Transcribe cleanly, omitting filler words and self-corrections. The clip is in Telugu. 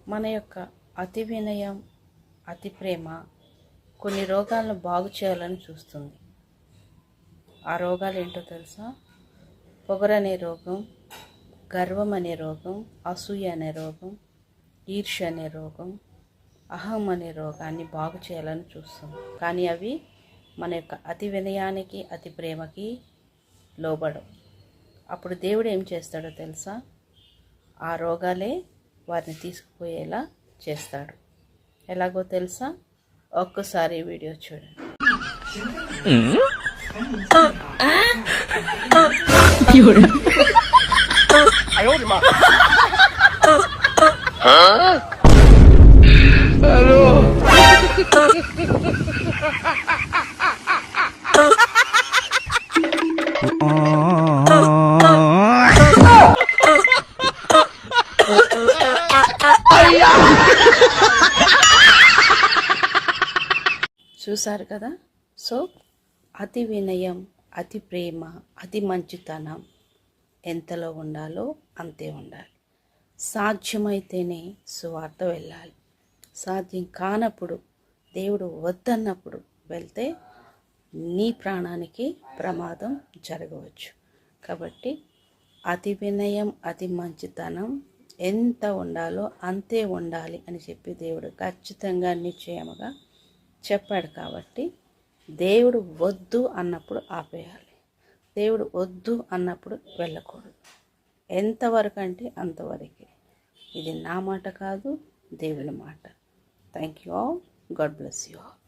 మన యొక్క అతి వినయం, అతి ప్రేమ కొన్ని రోగాలను బాగు చేయాలని చూస్తుంది. ఆ రోగాలు ఏంటో తెలుసా? పొగరనే రోగం, గర్వం అనే రోగం, అసూయ అనే రోగం, ఈర్ష్య అనే రోగం, అహం అనే రోగాన్ని బాగు చేయాలని చూస్తుంది. కానీ అవి మన యొక్క అతి వినయానికి, అతి ప్రేమకి లోబడవు. అప్పుడు దేవుడు ఏం చేస్తాడో తెలుసా? ఆ రోగాలే వారిని తీసుకుపోయేలా చేస్తాడు. ఎలాగో తెలుసా? ఒక్కసారి వీడియో చూడండి. చూసారు కదా? సో అతి వినయం, అతి ప్రేమ, అతి మంచితనం ఎంతలో ఉండాలో అంతే ఉండాలి. సాధ్యమైతేనే సువార్త వెళ్ళాలి. సాధ్యం కానప్పుడు, దేవుడు వద్దన్నప్పుడు వెళ్తే నీ ప్రాణానికి ప్రమాదం జరగవచ్చు. కాబట్టి అతి వినయం, అతి మంచితనం ఎంత ఉండాలో అంతే ఉండాలి అని చెప్పి దేవుడు ఖచ్చితంగా నిశ్చయముగా చెప్పాడు. కాబట్టి దేవుడు వద్దు అన్నప్పుడు ఆపేయాలి. దేవుడు వద్దు అన్నప్పుడు వెళ్ళకూడదు. ఎంతవరకు అంటే అంతవరకే. ఇది నా మాట కాదు, దేవుని మాట. Thank you all. God bless you all.